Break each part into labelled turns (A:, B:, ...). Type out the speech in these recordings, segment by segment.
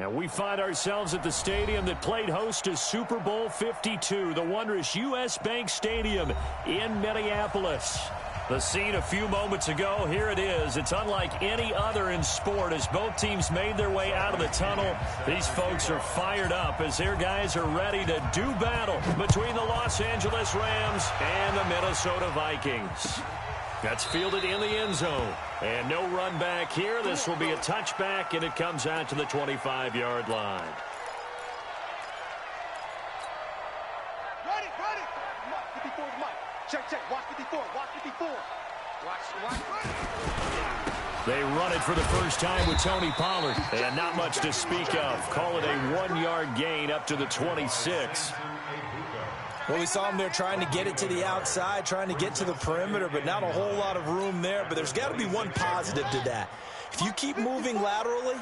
A: And we find ourselves at the stadium that played host to Super Bowl 52, the wondrous U.S. Bank Stadium in Minneapolis. The scene a few moments ago, here it is. It's unlike any other in sport as both teams made their way out of the tunnel. These folks are fired up as their guys are ready to do battle between the Los Angeles Rams and the Minnesota Vikings. That's fielded in the end zone. And no run back here. This will be a touchback, and it comes out to the 25-yard line.
B: Ready. Mike, 54 is Mike. Check. Watch 54. Watch 54. Watch.
A: They run it for the first time with Tony Pollard. And not much to speak of. Call it a 1-yard gain up to the 26.
C: Well, we saw him there trying to get it to the outside, trying to get to the perimeter, but not a whole lot of room there. But there's got to be one positive to that. If you keep moving laterally,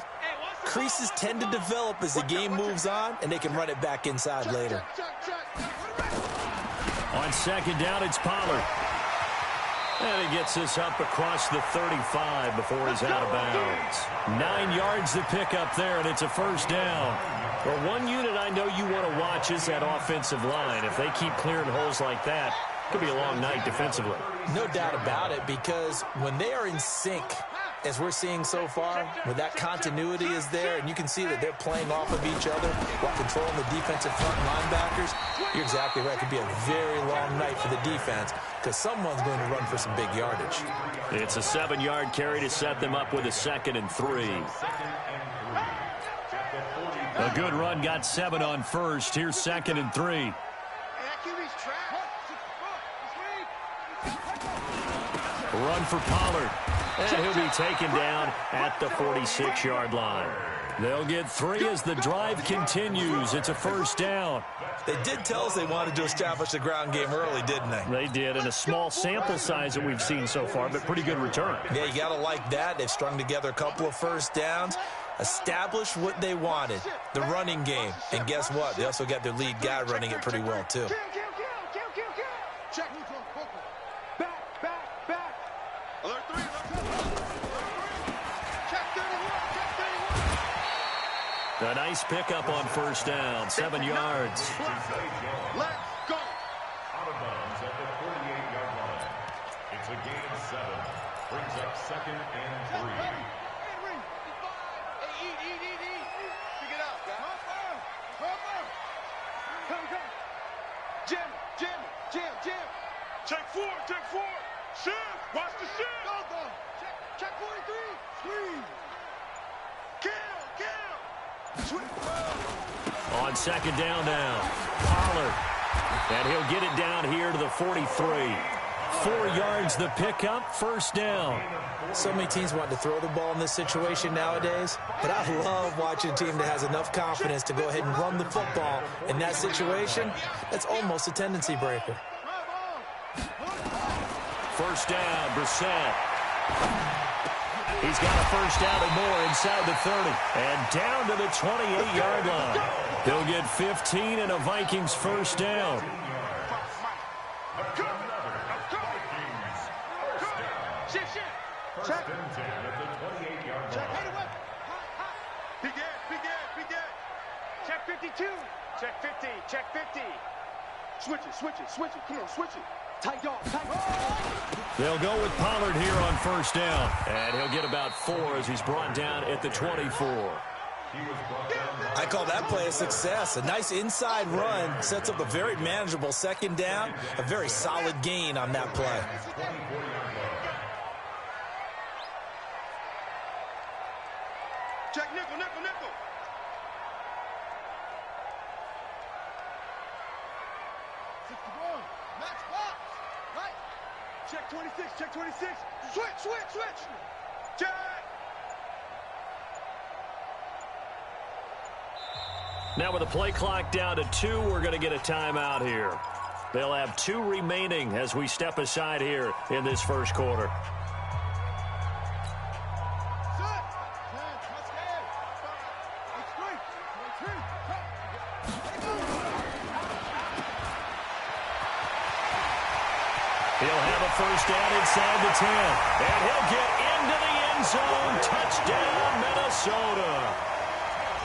C: creases tend to develop as the game moves on, and they can run it back inside later.
A: On second down, it's Pollard. And he gets this up across the 35 before he's out of bounds. 9 yards to pick up there, and it's a first down. Well, one unit I know you want to watch is that offensive line. If they keep clearing holes like that, it could be a long night defensively.
C: No doubt about it, because when they are in sync, as we're seeing so far, when that continuity is there, and you can see that they're playing off of each other while controlling the defensive front linebackers, you're exactly right. It could be a very long night for the defense because someone's going to run for some big yardage.
A: It's a 7-yard carry to set them up with a 2nd and 3. A good run got 7 on first. Here's 2nd and 3. Run for Pollard. And he'll be taken down at the 46-yard line. They'll get 3 as the drive continues. It's a first down.
C: They did tell us they wanted to establish the ground game early, didn't they?
A: They did, in a small sample size that we've seen so far, but pretty good return.
C: Yeah, you got to like that. They've strung together a couple of first downs, established what they wanted, the running game. And guess what? They also got their lead guy running it pretty well, too.
A: A nice pickup on first down, 7 yards.
B: Let's go.
D: Out of bounds at the 48-yard line. It's a gain of 7. Brings up 2nd and 3.
B: Pick it up, guys. Jim. Check 4. Shift. Watch the shift. Go. Check 43. Squeeze. Kill.
A: On second down now, Pollard. And he'll get it down here to the 43. 4 yards the pickup, first down.
C: So many teams want to throw the ball in this situation nowadays, but I love watching a team that has enough confidence to go ahead and run the football. In that situation, that's almost a tendency breaker.
A: First down, Brissett. He's got a first down and more inside the 30. And down to the 28-yard line. He'll get 15 and a Vikings first down.
D: First and 10 at the 28-yard line.
B: Big Ed. Check 52. Check 50. Switch it. Come on, switch it. Tight dog.
A: They'll go with Pollard here on first down. And he'll get about 4 as he's brought down at the 24.
C: I call that play a success. A nice inside run sets up a very manageable second down. A very solid gain on that play.
B: Check nickel. Match box. Right. Check 26. Switch. Check.
A: Now with the play clock down to 2, we're going to get a timeout here. They'll have 2 remaining as we step aside here in this first quarter. He'll have a first down inside the 10. And he'll get into the end zone. Touchdown, Minnesota.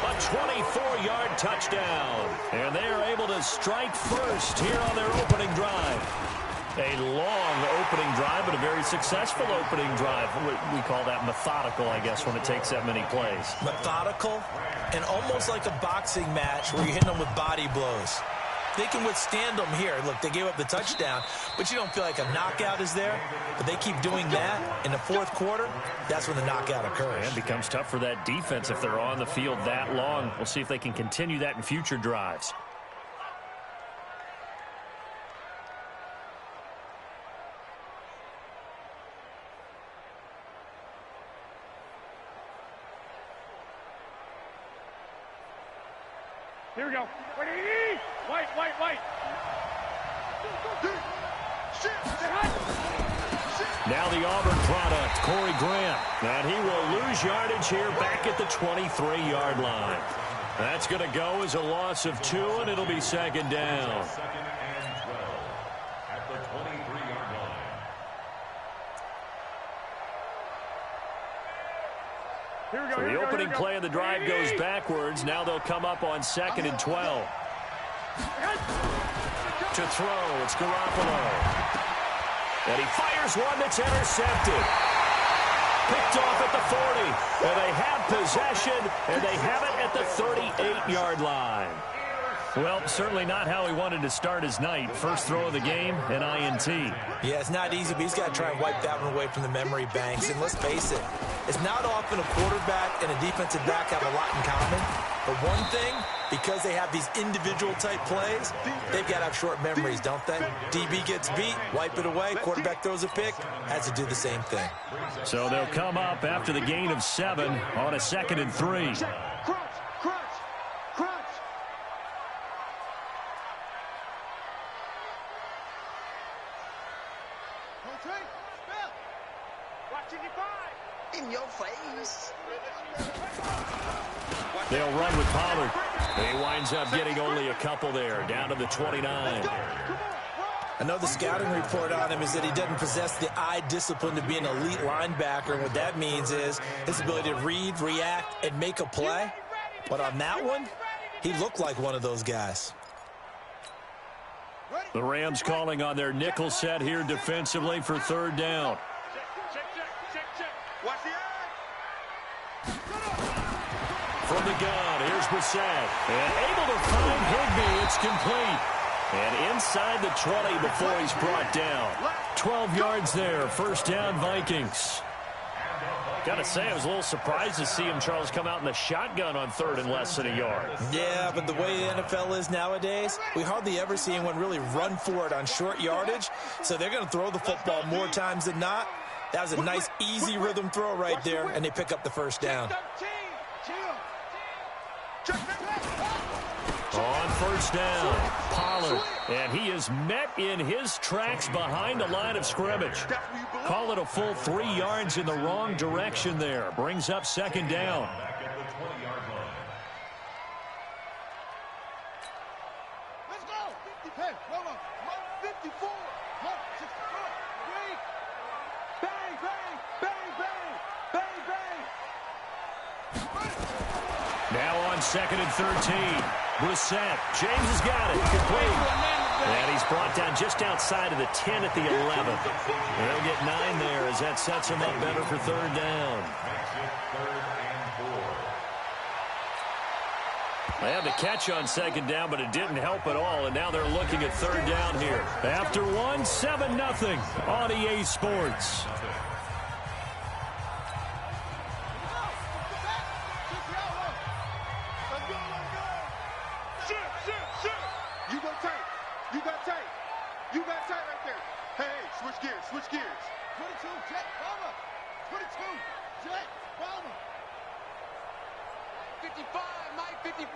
A: A 24-yard touchdown. And they are able to strike first here on their opening drive. A long opening drive, but a very successful opening drive. We call that methodical, I guess, when it takes that many plays.
C: Methodical and almost like a boxing match where you're hitting them with body blows. They can withstand them here. Look, they gave up the touchdown, but you don't feel like a knockout is there. But they keep doing that in the fourth quarter. That's when the knockout occurs.
A: And it becomes tough for that defense if they're on the field that long. We'll see if they can continue that in future drives.
B: Here we go. White.
A: Now the Auburn product, Corey Grant. And he will lose yardage here back at the 23-yard line. That's going to go as a loss of 2, and it'll be second down.
D: Second and 12 at the 23-yard line.
A: So the opening play of the drive goes backwards. Now they'll come up on 2nd and 12. To throw, it's Garoppolo. And he fires one that's intercepted. Picked off at the 40. And they have possession, and they have it at the 38-yard line. Well, certainly not how he wanted to start his night. First throw of the game, an INT.
C: Yeah, it's not easy, but he's got to try and wipe that one away from the memory banks. And let's face it, it's not often a quarterback and a defensive back have a lot in common. But one thing, because they have these individual type plays, they've got to have short memories, don't they? DB gets beat, wipe it away, quarterback throws a pick, has to do the same thing.
A: So they'll come up after the gain of 7 on a 2nd and 3.
E: In your face.
A: They'll run with Pollard. He winds up getting only a couple there, down to the 29.
C: Another scouting report on him is that he doesn't possess the eye discipline to be an elite linebacker. And what that means is his ability to read, react, and make a play. But on that one, he looked like one of those guys.
A: The Rams calling on their nickel set here defensively for 3rd down.
B: Watch the eye.
A: From the gun, here's Brissett. And able to find Higbee. It's complete. And inside the 20 before he's brought down. 12 yards there. First down, Vikings. Got to say, I was a little surprised to see him, Charles, come out in the shotgun on 3rd and less than a yard.
C: Yeah, but the way the NFL is nowadays, we hardly ever see anyone really run for it on short yardage. So they're going to throw the football more times than not. That was a nice, easy rhythm throw right there, and they pick up the first down.
A: On first down, Pollard. And he is met in his tracks behind the line of scrimmage. Call it a full 3 yards in the wrong direction there. Brings up 2nd down.
D: Back at the 20-yard line.
B: Let's go. 50, hey, hold on. 54. 64. Wait. Bang, bang, bang, bang, bang, bang.
A: Now on 2nd and 13. Brissett. James has got it. Complete. And he's brought down just outside of the 10 at the 11. They'll get 9 there as that sets him up better for 3rd down.
D: Makes it 3rd and 4.
A: They had the catch on 2nd down, but it didn't help at all, and now they're looking at 3rd down here. After 1, 7-0 on EA Sports.
B: Switch gears. 22, jet, bomber. 22, jet, bomber. 55, Mike, 55.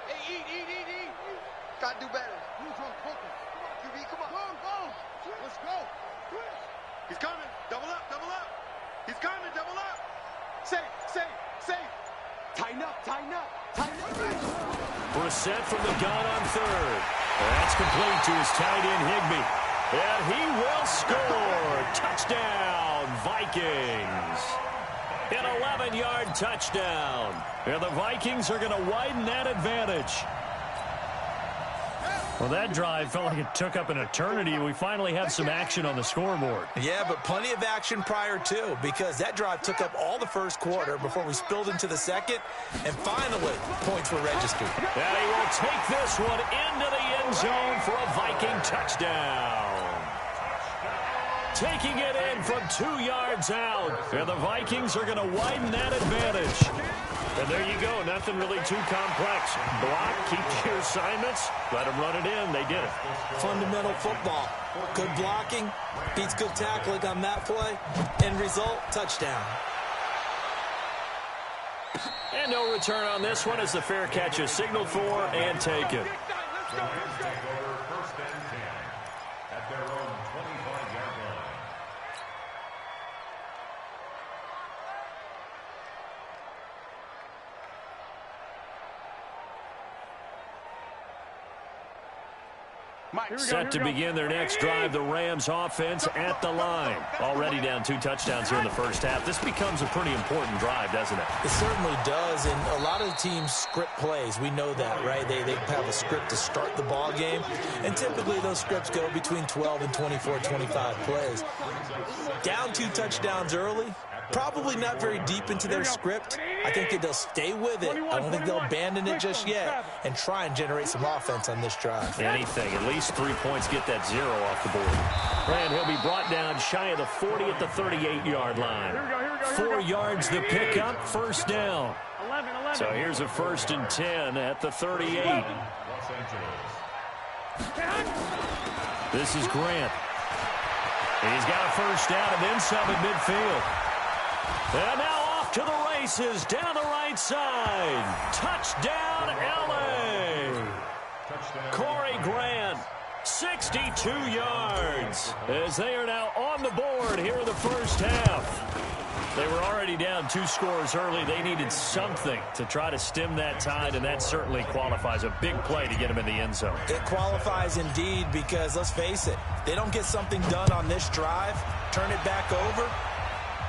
B: Hey, eat.
E: Gotta do better.
B: Who's on poker? Come on, QB, come on. Go. Let's go. He's coming. Double up. He's coming. Double up. Safe. Tighten up.
A: Brissett from the gun on 3rd. That's complete to his tight end, Higbee. And he will score. Touchdown, Vikings. An 11-yard touchdown. And the Vikings are going to widen that advantage. Well, that drive felt like it took up an eternity. We finally have some action on the scoreboard.
C: Yeah, but plenty of action prior to, because that drive took up all the first quarter before we spilled into the second, and finally, points were registered.
A: And he will take this one into the end zone for a Viking touchdown. Taking it in from 2 yards out. And the Vikings are going to widen that advantage. And there you go. Nothing really too complex. Block, keep your assignments, let them run it in. They did it.
C: Fundamental football. Good blocking, beats good tackling on that play. End result, touchdown.
A: And no return on this one as the fair catch is signaled for and taken.
D: First and 10 at their own 25-yard line.
A: Set to begin their next drive, the Rams offense at the line. Already down 2 touchdowns here in the first half. This becomes a pretty important drive, doesn't it?
C: It certainly does, and a lot of the teams script plays. We know that, right? They have a script to start the ball game, and typically those scripts go between 12 and 24, 25 plays. Down 2 touchdowns early, probably not very deep into their script. I think that they'll stay with it. I don't think they'll abandon it just yet and try and generate some offense on this drive.
A: Anything, at least 3 points, get that 0 off the board. And he'll be brought down shy of the 40 at the 38-yard line. 4 yards the pickup, first down. So here's a 1st and 10 at the 38. This is Grant. He's got a first down and then some at midfield. And now off to the races down the right side. Touchdown, L.A. Corey Grant, 62 yards, as they are now on the board here in the first half. They were already down 2 scores early. They needed something to try to stem that tide, and that certainly qualifies. A big play to get them in the end zone.
C: It qualifies indeed because, let's face it, they don't get something done on this drive, turn it back over,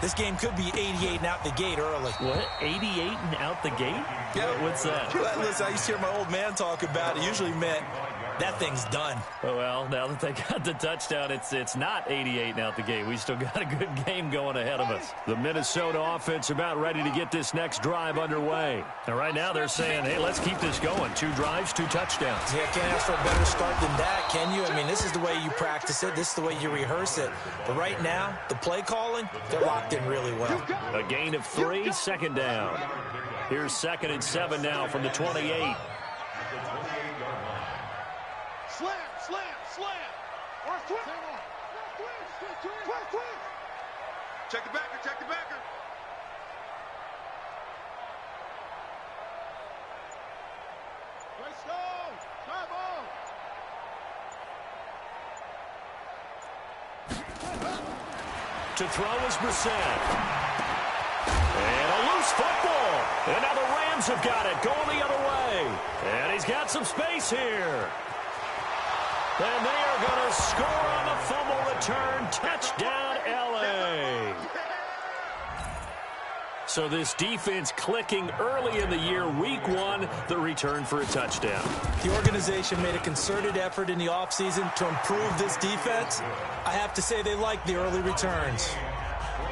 C: this game could be 88 and out the gate early.
A: What? 88 and out the gate?
C: Yeah.
A: What's that?
C: Listen, I used to hear my old man talk about it. Usually meant that thing's done.
A: Oh, well, now that they got the touchdown, it's not 88 and out the gate. We still got a good game going ahead of us. The Minnesota offense about ready to get this next drive underway. And right now they're saying, hey, let's keep this going. 2 drives, 2 touchdowns.
C: Yeah, can't ask for a better start than that, can you? I mean, this is the way you practice it. This is the way you rehearse it. But right now, the play calling, they're locked in really well.
A: A gain of 3, second down. Here's 2nd and 7 now from the 28.
B: Slam, slam, slam. Or twist. Check the backer, check the backer. Let's go. Try ball.
A: To throw is Brissett. And a loose football. And now the Rams have got it, going the other way. And he's got some space here. And they are going to score on the fumble return. Touchdown, L.A. So this defense clicking early in the year, week 1, the return for a touchdown.
C: The organization made a concerted effort in the offseason to improve this defense. I have to say they like the early returns.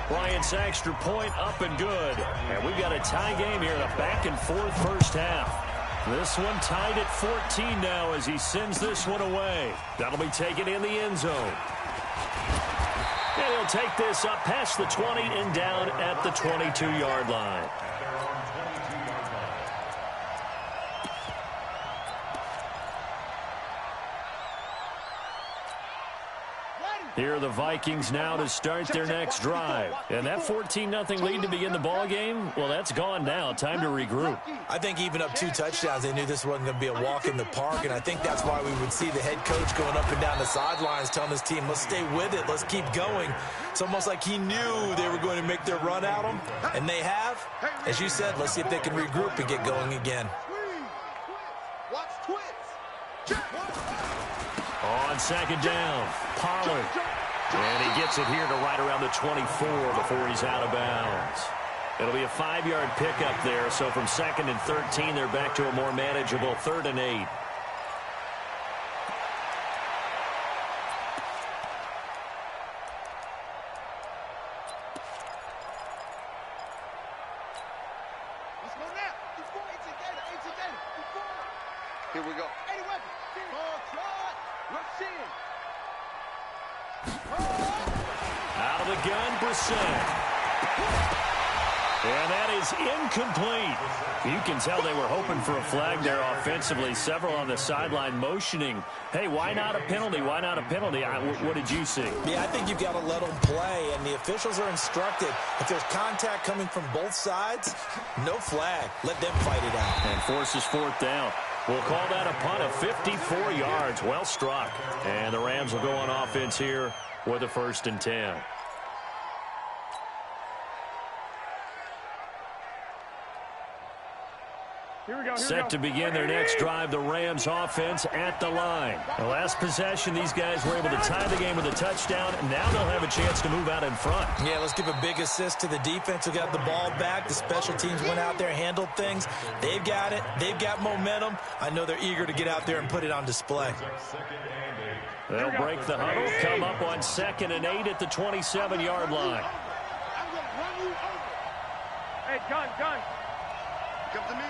A: Bryant's extra point up and good. And we've got a tie game here in a back-and-forth first half. This one tied at 14 now as he sends this one away. That'll be taken in the end zone. And he'll take this up past the 20 and down at the 22-yard line. Here are the Vikings now to start their next drive. And that 14-0 lead to begin the ball game, well, that's gone now. Time to regroup.
C: I think even up 2 touchdowns, they knew this wasn't going to be a walk in the park, and I think that's why we would see the head coach going up and down the sidelines telling his team, let's stay with it, let's keep going. It's almost like he knew they were going to make their run at him, and they have. As you said, let's see if they can regroup and get going again.
B: Watch twist.
A: On 2nd down, Pollard. And he gets it here to right around the 24 before he's out of bounds. It'll be a 5-yard pickup there. So from 2nd and 13, they're back to a more manageable 3rd and 8.
E: Here we go.
A: Out of the gun, Brissett. And that is incomplete. You can tell they were hoping for a flag there offensively. Several on the sideline motioning, hey, why not a penalty? Why not a penalty? What did you see?
C: Yeah, I think you've got to let them play, and the officials are instructed. If there's contact coming from both sides, no flag. Let them fight it out.
A: And forces 4th down. We'll call that a punt of 54 yards. Well struck. And the Rams will go on offense here with a 1st and 10. Set to begin their next drive, the Rams offense at the line. The last possession, these guys were able to tie the game with a touchdown, and now they'll have a chance to move out in front.
C: Yeah, let's give a big assist to the defense who got the ball back. The special teams went out there, handled things. They've got it. They've got momentum. I know they're eager to get out there and put it on display.
A: They'll break the huddle, come up on 2nd and 8 at the 27-yard line.
B: I'm going to run you over. Hey, gun. Come to me.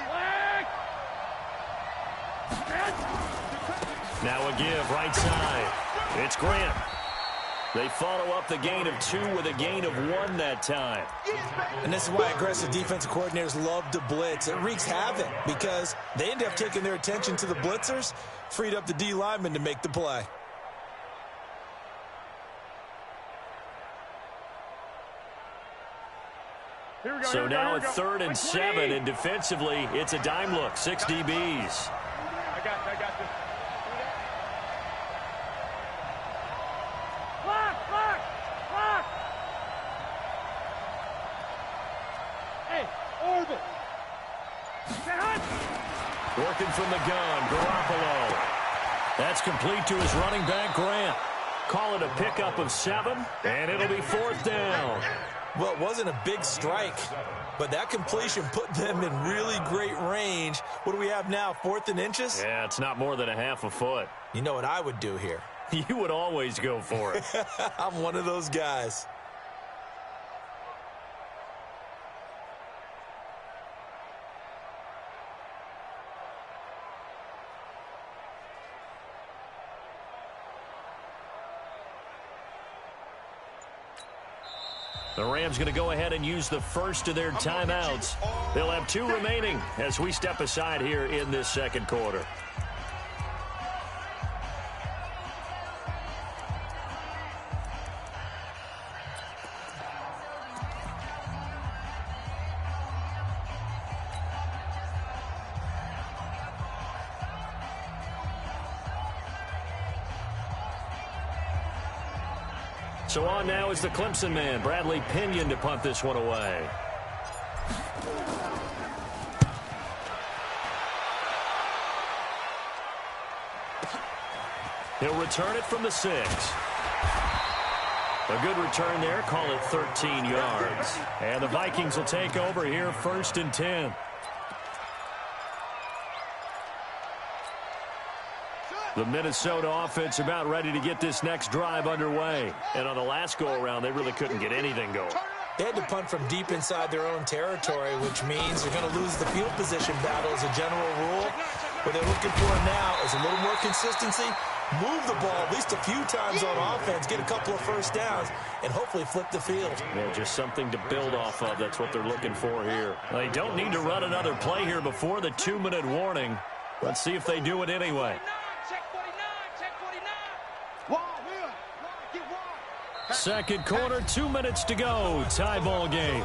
A: Now a give, right side. It's Grant. They follow up the gain of 2 with a gain of 1 that time.
C: And this is why aggressive defensive coordinators love to blitz. It wreaks havoc because they end up taking their attention to the blitzers, freed up the D lineman to make the play.
A: So now it's 3rd and 7, and defensively, it's a dime look. 6 DBs.
B: I got this. Block! Hey, orbit.
A: Working from the gun, Garoppolo. That's complete to his running back, Grant. Call it a pickup of 7, and it'll be 4th down.
C: Well, it wasn't a big strike, but that completion put them in really great range. What do we have now, 4th and inches?
A: Yeah, it's not more than a half a foot.
C: You know what I would do here?
A: You would always go for it.
C: I'm one of those guys.
A: The Rams going to go ahead and use the first of their timeouts. They'll have 2 remaining as we step aside here in this 2nd quarter. So on now is the Clemson man, Bradley Pinion, to punt this one away. He'll return it from the 6. A good return there, call it 13 yards. And the Vikings will take over here, 1st and 10. The Minnesota offense about ready to get this next drive underway. And on the last go-around, they really couldn't get anything going.
C: They had to punt from deep inside their own territory, which means they're going to lose the field position battle as a general rule. What they're looking for now is a little more consistency, move the ball at least a few times on offense, get a couple of 1st downs, and hopefully flip the field.
A: Yeah, just something to build off of. That's what they're looking for here. They don't need to run another play here before the 2-minute warning. Let's see if they do it anyway. Second quarter, 2 minutes to go. Tie ball game.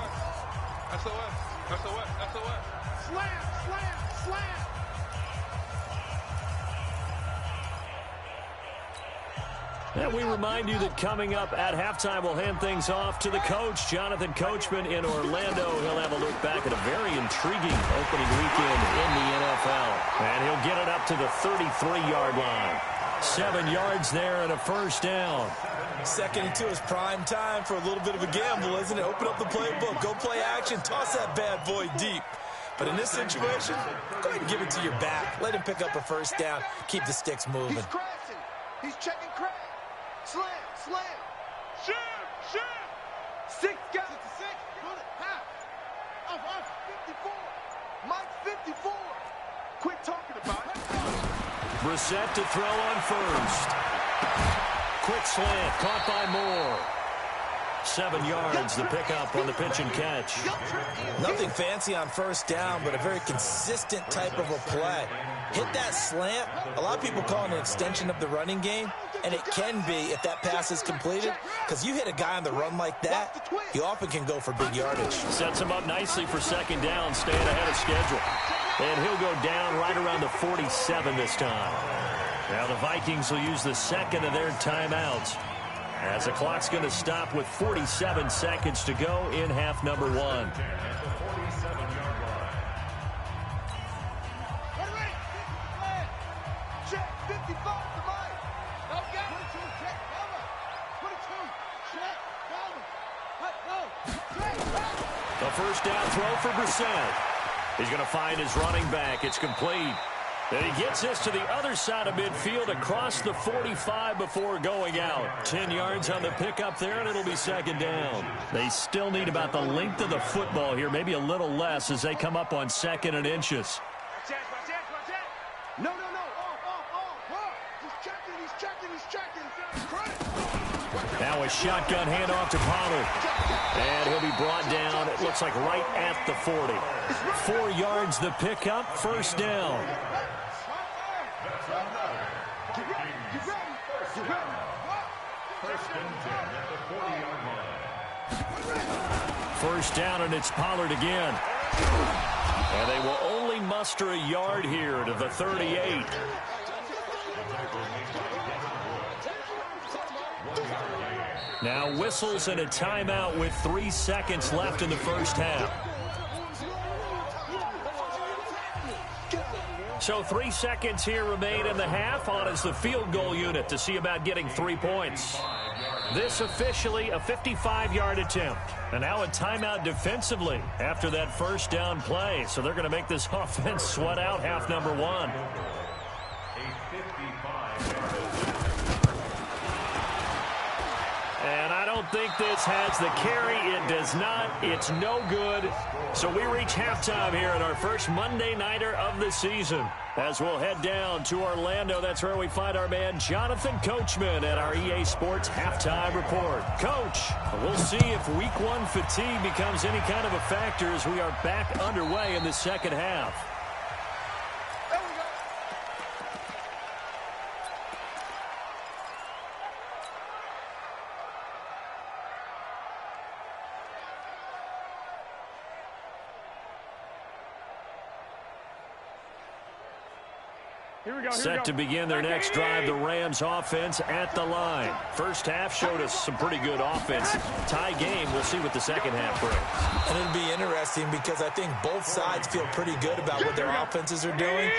A: And we remind you that coming up at halftime, we'll hand things off to the coach, Jonathan Coachman in Orlando. He'll have a look back at a very intriguing opening weekend in the NFL. And he'll get it up to the 33-yard line. 7 yards there and a first down.
C: Second and 2 is prime time for a little bit of a gamble, isn't it? Open up the playbook, go play action, toss that bad boy deep. But in this situation, go ahead and give it to your back. Let him pick up a first down. Keep the sticks moving.
E: He's crashing. He's checking crash. Slam, slam.
B: Shoot, shoot.
E: 6 guys. 6. Pull it. Half. Off. 54. Mike 54. Quit talking about it.
A: Brissett to throw on first. Quick slant, caught by Moore. 7 yards, the pickup on the pitch and catch.
C: Nothing fancy on first down, but a very consistent type of a play. Hit that slant. A lot of people call it an extension of the running game, and it can be if that pass is completed, because you hit a guy on the run like that, he often can go for big yardage.
A: Sets him up nicely for second down, staying ahead of schedule. And he'll go down right around the 47 this time. Now the Vikings will use the second of their timeouts, as the clock's going to stop with 47 seconds to go in half number 1.
E: Check 55 to Mike. No, get 22, check, cover. 22, check, cover.
A: The first down throw for Brissett. He's going to find his running back. It's complete. And he gets this to the other side of midfield across the 45 before going out. 10 yards on the pickup there, and it'll be second down. They still need about the length of the football here, maybe a little less as they come up on second and inches.
E: No. He's checking.
A: Now a shotgun handoff to Pollard. And he'll be brought down, it looks like right at the 40. 4 yards the pickup, first down. First down, and it's Pollard again. And they will only muster a yard here to the 38. Now whistles and a timeout with 3 seconds left in the first half. So 3 seconds here remain in the half. On is the field goal unit to see about getting 3 points. This officially a 55-yard attempt. And now a timeout defensively after that first down play. So they're going to make this offense sweat out half number 1. And I don't think this has the carry. It does not. It's no good. So we reach halftime here at our first Monday Nighter of the season. As we'll head down to Orlando, that's where we find our man Jonathan Coachman at our EA Sports Halftime Report. Coach, we'll see if Week 1 fatigue becomes any kind of a factor as we are back underway in the second half. Set to begin their next drive, the Rams offense at the line. First half showed us some pretty good offense. Tie game, we'll see what the second half brings.
C: And it'll be interesting because I think both sides feel pretty good about what their offenses are doing.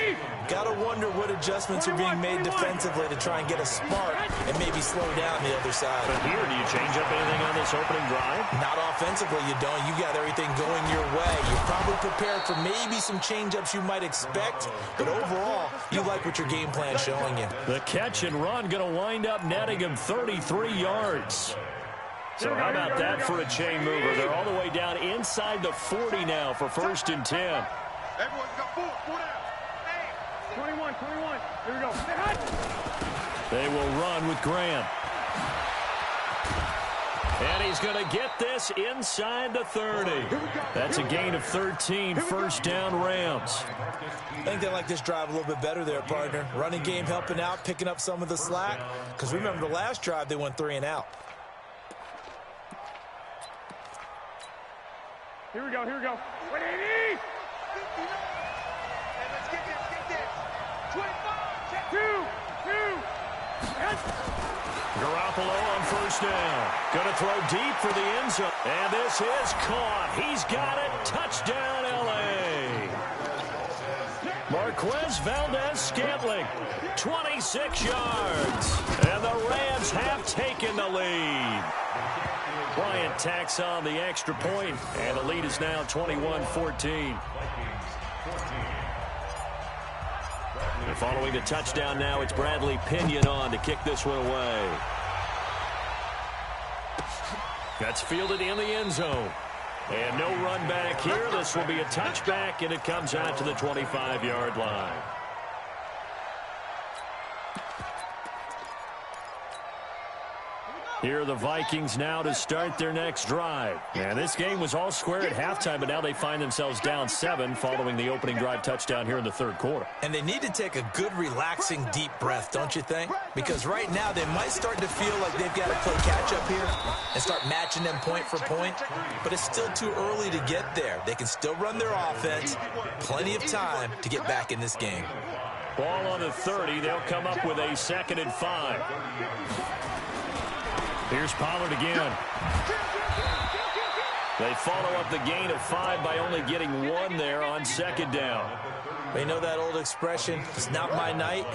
C: Got to wonder what adjustments are being made defensively to try and get a spark and maybe slow down the other side.
A: But here, do you change up anything on this opening drive?
C: Not offensively, you don't. You got everything going your way. You're probably prepared for maybe some change-ups you might expect, but overall, you like what your game plan showing you.
A: The catch and run going to wind up netting him 33 yards. So how about that for a chain mover? They're all the way down inside the 40 now for first and 10.
B: Everyone's got 4 down.
F: 21. Here we go.
A: They will run with Graham. And he's going to get this inside the 30. That's a gain of 13, first down Rams.
C: I think they like this drive a little bit better there, partner. Running game helping out, picking up some of the slack. Because remember the last drive, they went 3 and out.
F: Here we go. 180.
E: Hey, let's get this. 25. Check.
F: 2. Yes.
A: Garoppolo on first down. Going to throw deep for the end zone. And this is caught. He's got it. Touchdown, L.A. Marquez Valdez-Scantling, 26 yards. And the Rams have taken the lead. Bryant tacks on the extra point, and the lead is now 21-14. And following the touchdown now, it's Bradley Pinion on to kick this one away. That's fielded in the end zone. And no run back here. This will be a touchback, and it comes out to the 25-yard line. Here are the Vikings now to start their next drive. And this game was all square at halftime, but now they find themselves down 7 following the opening drive touchdown here in the third quarter.
C: And they need to take a good, relaxing, deep breath, don't you think? Because right now they might start to feel like they've got to play catch-up here and start matching them point for point. But it's still too early to get there. They can still run their offense. Plenty of time to get back in this game.
A: Ball on the 30. They'll come up with a 2nd and 5. Here's Pollard again. They follow up the gain of 5 by only getting 1 there on 2nd down.
C: They know that old expression, it's not my night.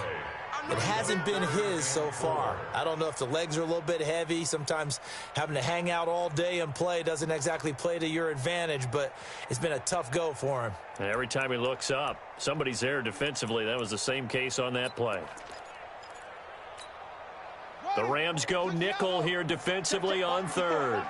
C: It hasn't been his so far. I don't know if the legs are a little bit heavy. Sometimes having to hang out all day and play doesn't exactly play to your advantage, but it's been a tough go for him.
A: Every time he looks up, somebody's there defensively. That was the same case on that play. The Rams go nickel here defensively on 3rd.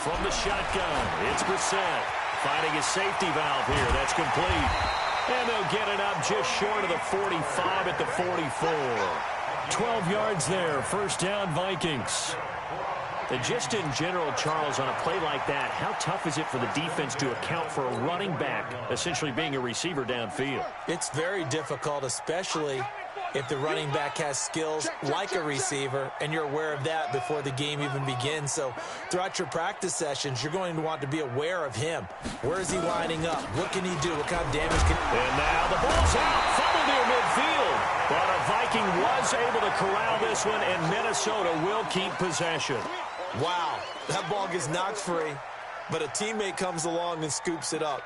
A: From the shotgun, it's Brissett finding his safety valve here. That's complete. And they'll get it up just short of the 45 at the 44. 12 yards there, 1st down Vikings. And just in general, Charles, on a play like that, how tough is it for the defense to account for a running back essentially being a receiver downfield?
C: It's very difficult, especially if the running back has skills like a receiver, and you're aware of that before the game even begins. So throughout your practice sessions, you're going to want to be aware of him. Where is he lining up? What can he do? What kind of damage can he do?
A: And now the ball's out, fumbled near midfield. But a Viking was able to corral this one, and Minnesota will keep possession.
C: Wow, that ball gets knocked free, but a teammate comes along and scoops it up.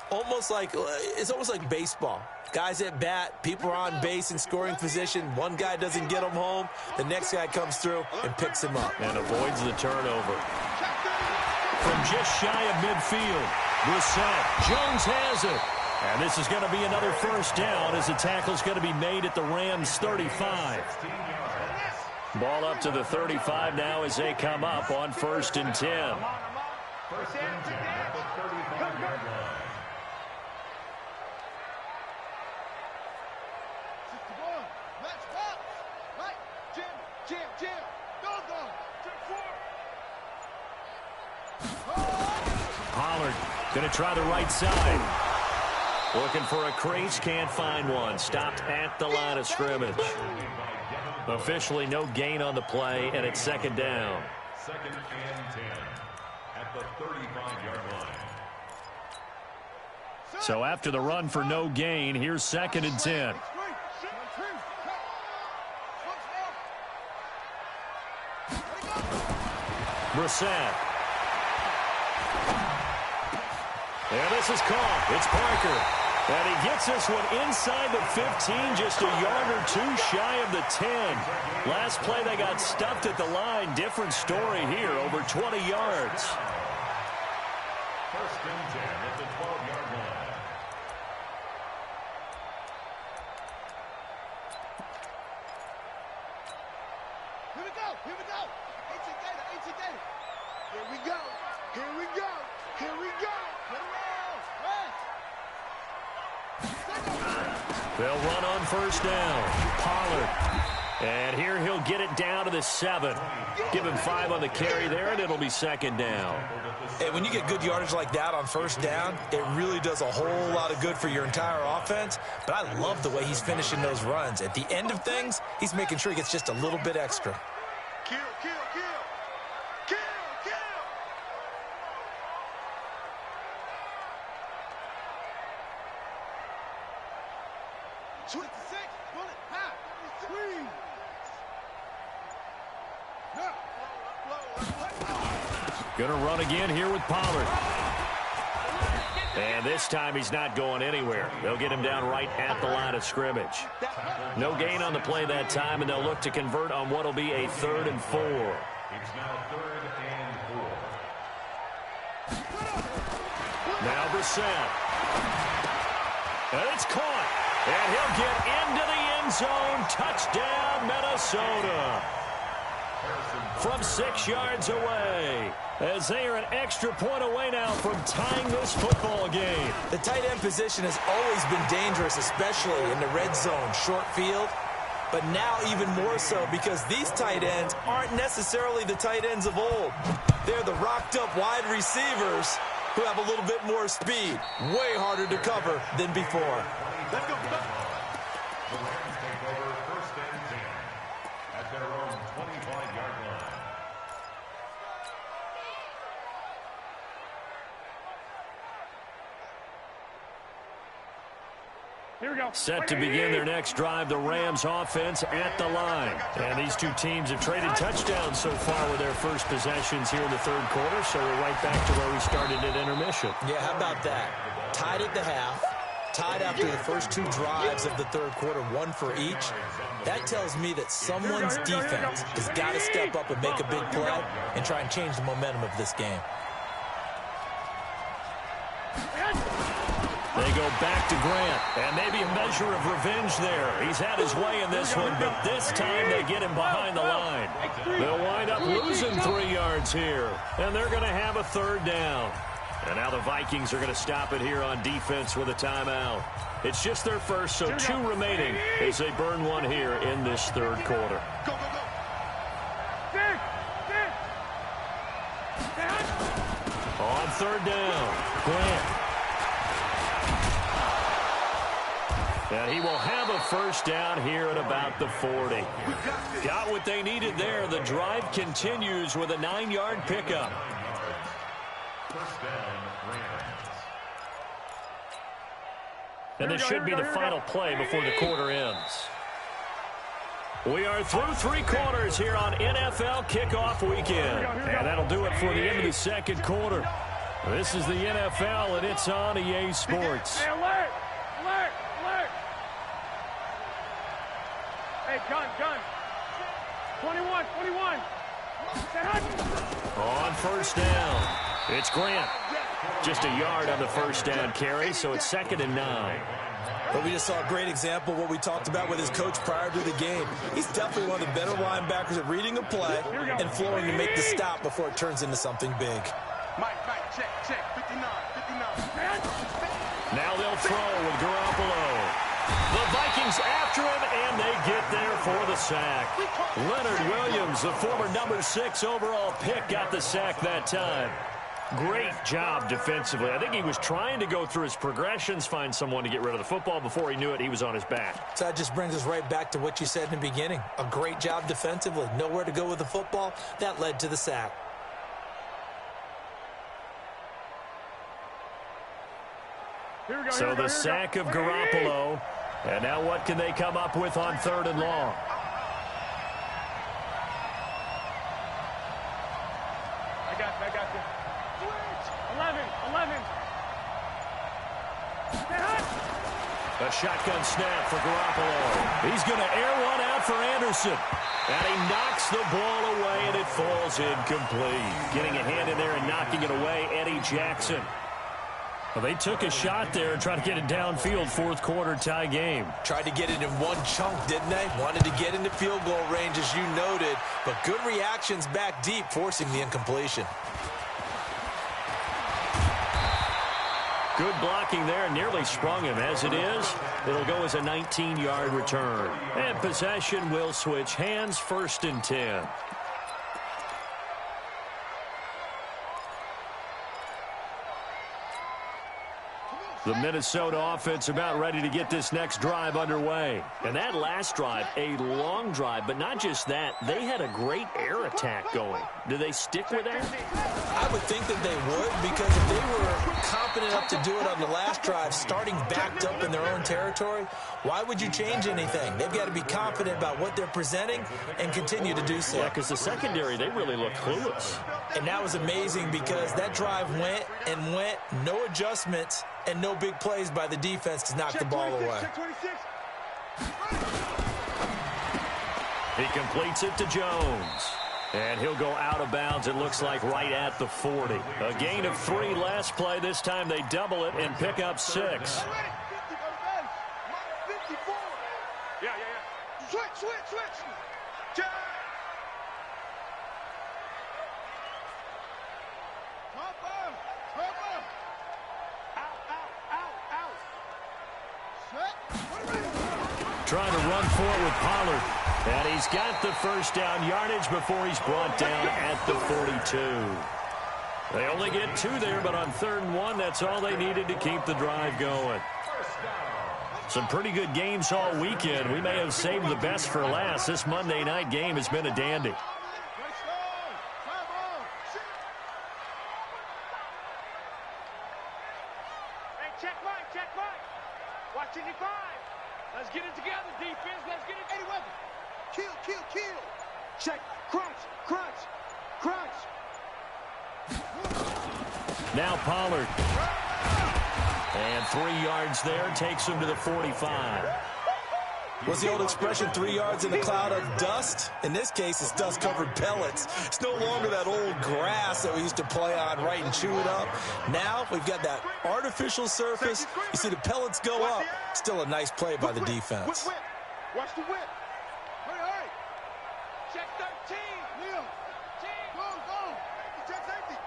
C: It's almost like baseball. Guys at bat, people are on base in scoring position. One guy doesn't get him home. The next guy comes through and picks him up.
A: And avoids the turnover. From just shy of midfield, Brissett. Jones has it. And this is going to be another 1st down as the tackle's going to be made at the Rams' 35. Ball up to the 35 now as they come up on 1st and 10.
D: 1st and 10 at the 35-yard line.
A: Pollard going to try the right side. Looking for a crease, can't find one. Stopped at the line of scrimmage. Officially no gain on the play, and it's 2nd down.
D: 2nd and 10 at the 35-yard line.
A: So after the run for no gain, here's 2nd and 10. Brissett. And this is caught. It's Parker. And he gets this one inside the 15, just a yard or 2 shy of the 10. Last play they got stuffed at the line. Different story here, over 20 yards.
D: 1st and 10 at the 12-yard line.
E: Here we go. Here we go. Here we go. Here we go. Here we go.
A: They'll run on 1st down. Pollard. And here he'll get it down to the 7. Give him 5 on the carry there, and it'll be 2nd down.
C: Hey, when you get good yardage like that on 1st down, it really does a whole lot of good for your entire offense. But I love the way he's finishing those runs. At the end of things, he's making sure he gets just a little bit extra.
E: Kill, kill, kill. Kill, kill. 26, bullet, half, 3.
A: Going to run again here with Pollard. And this time he's not going anywhere. They'll get him down right at the line of scrimmage. No gain on the play that time, and they'll look to convert on what will be a 3rd and 4.
D: It's now 3rd and 4.
A: Now Brissett. And it's caught. And he'll get into the end zone. Touchdown, Minnesota. From 6 yards away, as they are an extra point away now from tying this football game.
C: The tight end position has always been dangerous, especially in the red zone, short field. But now even more so because these tight ends aren't necessarily the tight ends of old. They're the rocked-up wide receivers who have a little bit more speed. Way harder to cover than before.
D: Let's go. The Rams take over 1st and 10 at their own 25-yard line.
F: Here we go.
A: Set to begin their next drive, the Rams offense at the line. And these two teams have traded touchdowns so far with their first possessions here in the 3rd quarter, so we're right back to where we started at intermission.
C: Yeah, how about that? Tied at the half, tied after the first 2 drives of the 3rd quarter, 1 for each. That tells me that someone's defense has got to step up and make a big play and try and change the momentum of this game.
A: They go back to Grant, and maybe a measure of revenge there. He's had his way in this one, but this time they get him behind the line. They'll wind up losing 3 yards here, and they're going to have a 3rd down. And now the Vikings are going to stop it here on defense with a timeout. It's just their first, so 2 remaining as they burn one here in this 3rd quarter.
B: Go, go, go.
A: On 3rd down, Grant. And he will have a 1st down here at about the 40. Got what they needed there. The drive continues with a 9-yard pickup.
D: 1st down, Rams.
A: And this should be the final play before the quarter ends. We are through 3 quarters here on NFL Kickoff Weekend. And that'll do it for the end of the 2nd quarter. This is the NFL, and it's on EA Sports.
F: Hey, alert! Alert! Alert! Hey, gun! 21!
A: On 1st down, it's Grant. Just a yard on the 1st down carry, so it's 2nd and 9.
C: But we just saw a great example of what we talked about with his coach prior to the game. He's definitely one of the better linebackers at reading a play and flowing to make the stop before it turns into something big.
B: Mike, check. 59.
A: Now they'll throw with Garoppolo. The Vikings after him, and they get there for the sack. Leonard Williams, the former number 6 overall pick, got the sack that time. Great job defensively. I think he was trying to go through his progressions, find someone to get rid of the football. Before he knew it, he was on his back.
C: So that just brings us right back to what you said in the beginning. A great job defensively. Nowhere to go with the football. That led to the sack.
A: So the sack of Garoppolo. And now what can they come up with on 3rd and long?
F: I got you. 11.
A: A shotgun snap for Garoppolo. He's going to air one out for Anderson. And he knocks the ball away, and it falls incomplete. Getting a hand in there and knocking it away, Eddie Jackson. Well, they took a shot there and tried to get it downfield, 4th quarter tie game.
C: Tried to get it in one chunk, didn't they? Wanted to get into field goal range, as you noted. But good reactions back deep, forcing the incompletion.
A: Good blocking there, nearly sprung him. As it is, it'll go as a 19-yard return. And possession will switch hands, 1st and 10. The Minnesota offense about ready to get this next drive underway. And that last drive, a long drive, but not just that. They had a great air attack going. Do they stick with that?
C: I would think that they would, because if they were competent stepping it up to do it on the last drive, starting backed up in their own territory. Why would you change anything? They've got to be confident about what they're presenting and continue to do so.
A: Yeah, because the secondary, they really look clueless.
C: And that was amazing because that drive went and went, no adjustments, and no big plays by the defense to knock the ball away.
A: He completes it to Jones. And he'll go out of bounds, it looks like, right at the 40. A gain of 3 last play. This time they double it and pick up 6.
B: Yeah. Switch. Check. Out.
A: Trying to run for it with Pollard. And he's got the first down yardage before he's brought down at the 42. They only get 2 there, but on 3rd and 1, that's all they needed to keep the drive going. Some pretty good games all weekend. We may have saved the best for last. This Monday night game has been a dandy.
F: Hey, check line. Watch it, 5. Let's get it together, defense. Let's get it.
E: Eddie Weather. Kill. Check. Crunch.
A: Now Pollard. And 3 yards there takes him to the 45.
C: What's the old expression, 3 yards in a cloud of dust? In this case, it's dust-covered pellets. It's no longer that old grass that we used to play on, right, and chew it up. Now we've got that artificial surface. You see the pellets go up. Still a nice play by the defense.
E: Whip. Watch the whip. Hurry.
F: Check 13.
E: Neil. Go. Check safety.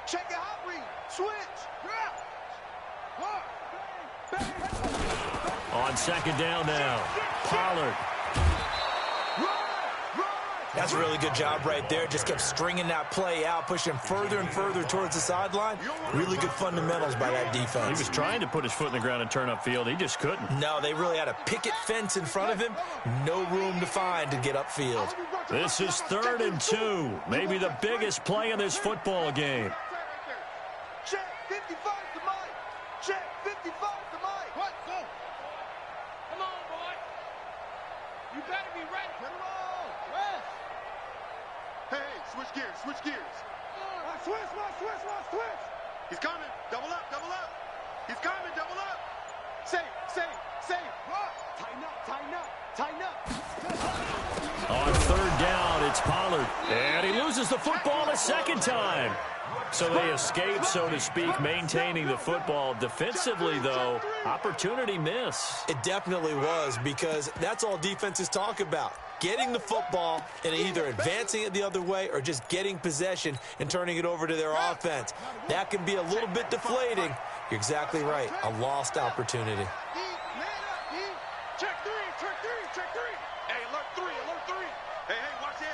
E: Check your hot read. Switch.
A: On 2nd down now, Pollard.
C: That's a really good job right there. Just kept stringing that play out, pushing further and further towards the sideline. Really good fundamentals by that defense.
A: He was trying to put his foot in the ground and turn upfield. He just couldn't.
C: No, they really had a picket fence in front of him. No room to find to get upfield.
A: This is 3rd and 2. Maybe the biggest play in this football game.
E: Check 55 to Mike. Check 55 to Mike. What? Go.
F: Come on, boy. You better be ready.
E: Put it on. Rest.
B: Hey, switch gears.
E: Switch.
B: He's coming. Double up. He's coming. Double up. Safe.
E: Tighten up.
A: On 3rd down, it's Pollard. And he loses the football a 2nd time. So they escape, so to speak, maintaining the football. Defensively, though, opportunity miss.
C: It definitely was, because that's all defenses talk about. Getting the football and either advancing it the other way or just getting possession and turning it over to their offense. That can be a little bit deflating. You're exactly right. A lost opportunity.
B: Check 3. Hey, alert 3. Hey, watch it.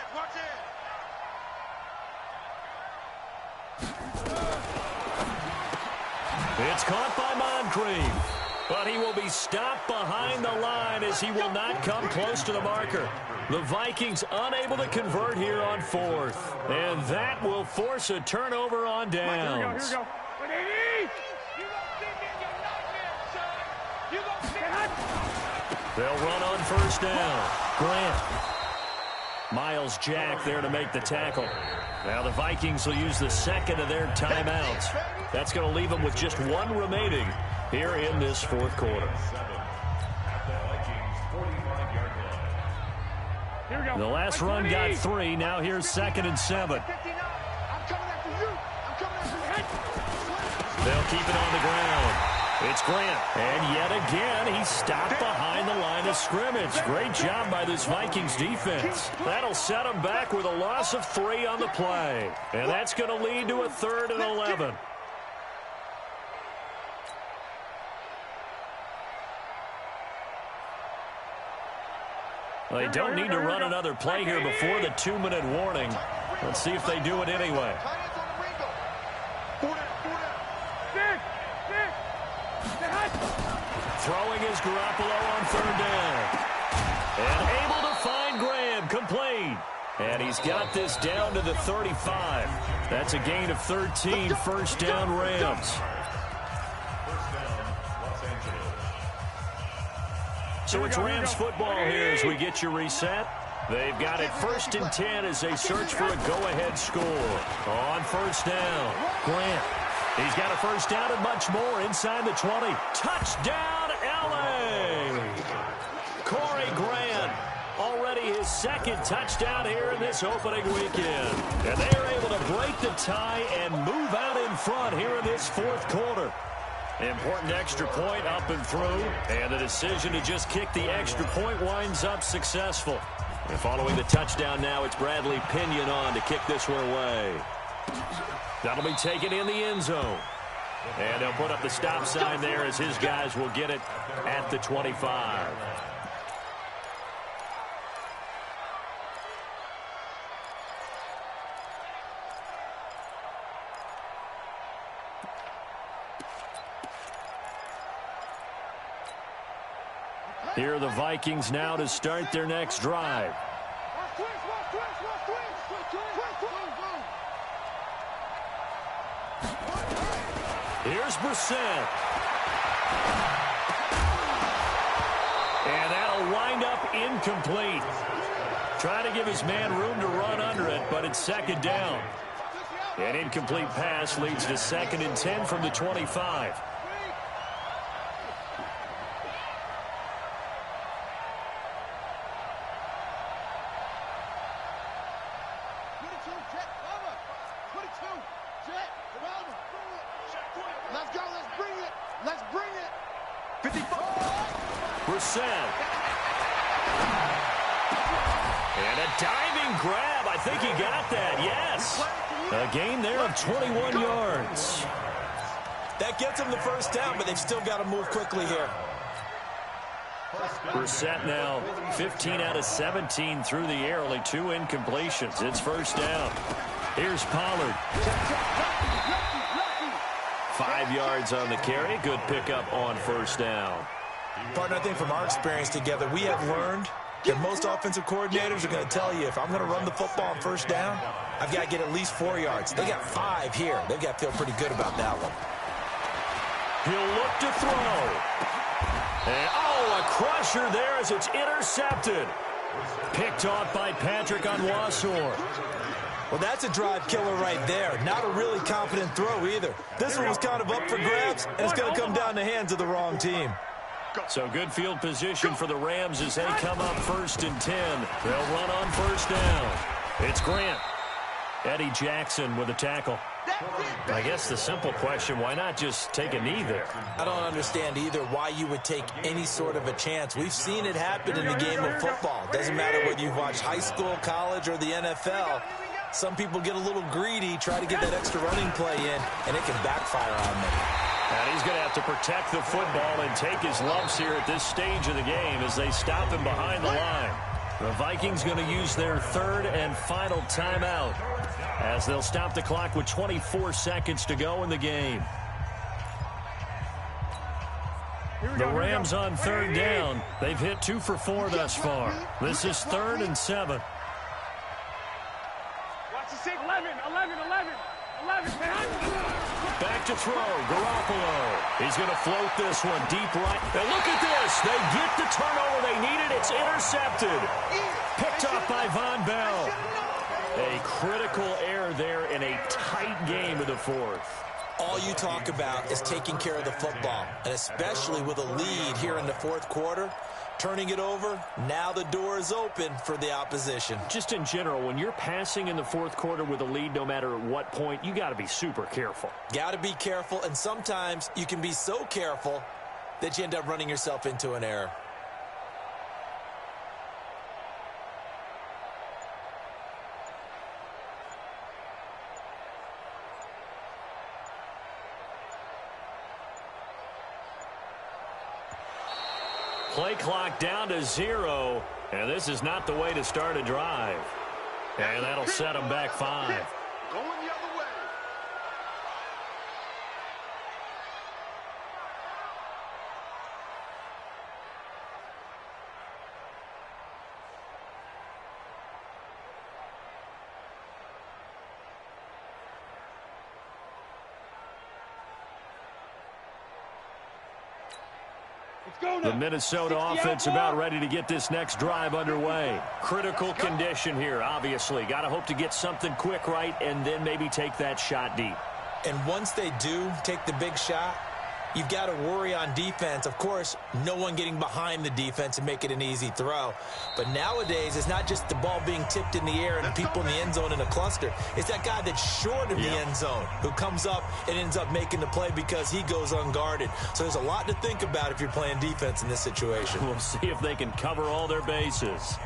A: It's caught by Moncrief. But he will be stopped behind the line as he will not come close to the marker. The Vikings unable to convert here on 4th. And that will force a turnover on downs.
F: Here we go. You gonna see me in your nightmare, son. You gonna see me.
A: They'll run on 1st down. Grant. Miles Jack there to make the tackle. Now the Vikings will use the 2nd of their timeouts. That's going to leave them with just 1 remaining here in this 4th quarter.
F: Here we go.
A: The last run got 3. Now here's 2nd and 7.
E: I'm coming after you.
A: They'll keep it on the ground. It's Grant. And yet again, he's stopped behind the line of scrimmage. Great job by this Vikings defense. That'll set them back with a loss of 3 on the play. And that's going to lead to a 3rd and 11. They don't need to run another play here before the 2-minute warning. Let's see if they do it anyway. Throwing is Garoppolo on 3rd down. And able to find Graham, complete. And he's got this down to the 35. That's a gain of 13, 1st down Rams. So it's Rams football here as we get you reset. They've got it 1st and 10 as they search for a go-ahead score. On 1st down, Grant. He's got a 1st down and much more inside the 20. Touchdown, L.A. Corey Grant. Already his 2nd touchdown here in this opening weekend. And they are able to break the tie and move out in front here in this 4th quarter. Important extra point up and through. And the decision to just kick the extra point winds up successful. And following the touchdown now, it's Bradley Pinion on to kick this one away. That'll be taken in the end zone. And they'll put up the stop sign there as his guys will get it at the 25. Here are the Vikings now to start their next drive. Here's Brissett. And that'll wind up incomplete. Trying to give his man room to run under it, but it's 2nd down. An incomplete pass leads to 2nd and 10 from the 25. Brissett. And a diving grab. I think he got that. Yes. A gain there of 21 yards.
C: That gets him the 1st down, but they've still got to move quickly here.
A: Brissett now 15 out of 17 through the air. Only 2 incompletions. It's 1st down. Here's Pollard. 5 yards on the carry. Good pickup on 1st down.
C: Partner, I think from our experience together, we have learned that most offensive coordinators are going to tell you, if I'm going to run the football on 1st down, I've got to get at least 4 yards. They got 5 here. They've got to feel pretty good about that one.
A: He'll look to throw. And, a crusher there as it's intercepted. Picked off by Patrick Onwuasor.
C: Well, that's a drive killer right there. Not a really confident throw either. This one was kind of up for grabs, and it's going to come down the hands of the wrong team.
A: So good field position for the Rams as they come up 1st and 10. They'll run on 1st down. It's Grant. Eddie Jackson with a tackle. I guess the simple question, why not just take a knee there?
C: I don't understand either why you would take any sort of a chance. We've seen it happen in the game of football. Doesn't matter whether you've watched high school, college, or the NFL. Some people get a little greedy, try to get that extra running play in, and it can backfire on them.
A: And he's going to have to protect the football and take his lumps here at this stage of the game as they stop him behind the line. The Vikings going to use their 3rd and final timeout as they'll stop the clock with 24 seconds to go in the game. The Rams on 3rd down. They've hit 2 for 4 thus far. This is 3rd and 7.
F: Watch the 6, 11.
A: Back to throw, Garoppolo. He's going to float this one deep right. Now look at this. They get the turnover they needed. It's intercepted. Picked off by Von Bell. A critical error there in a tight game of the 4th.
C: All you talk about is taking care of the football, and especially with a lead here in the 4th quarter. Turning it over, now the door is open for the opposition.
A: Just in general, when you're passing in the 4th quarter with a lead, no matter at what point, you got to be super careful.
C: Got to be careful, and sometimes you can be so careful that you end up running yourself into an error.
A: Play clock down to 0, and this is not the way to start a drive. And that'll set them back 5.
B: Going the other way.
A: The Minnesota offense about ready to get this next drive underway. Critical condition here, obviously. Got to hope to get something quick right and then maybe take that shot deep.
C: And once they do take the big shot, you've got to worry on defense. Of course, no one getting behind the defense and make it an easy throw. But nowadays, it's not just the ball being tipped in the air and people in the end zone in a cluster. It's that guy that's short of the end zone who comes up and ends up making the play because he goes unguarded. So there's a lot to think about if you're playing defense in this situation.
A: We'll see if they can cover all their bases.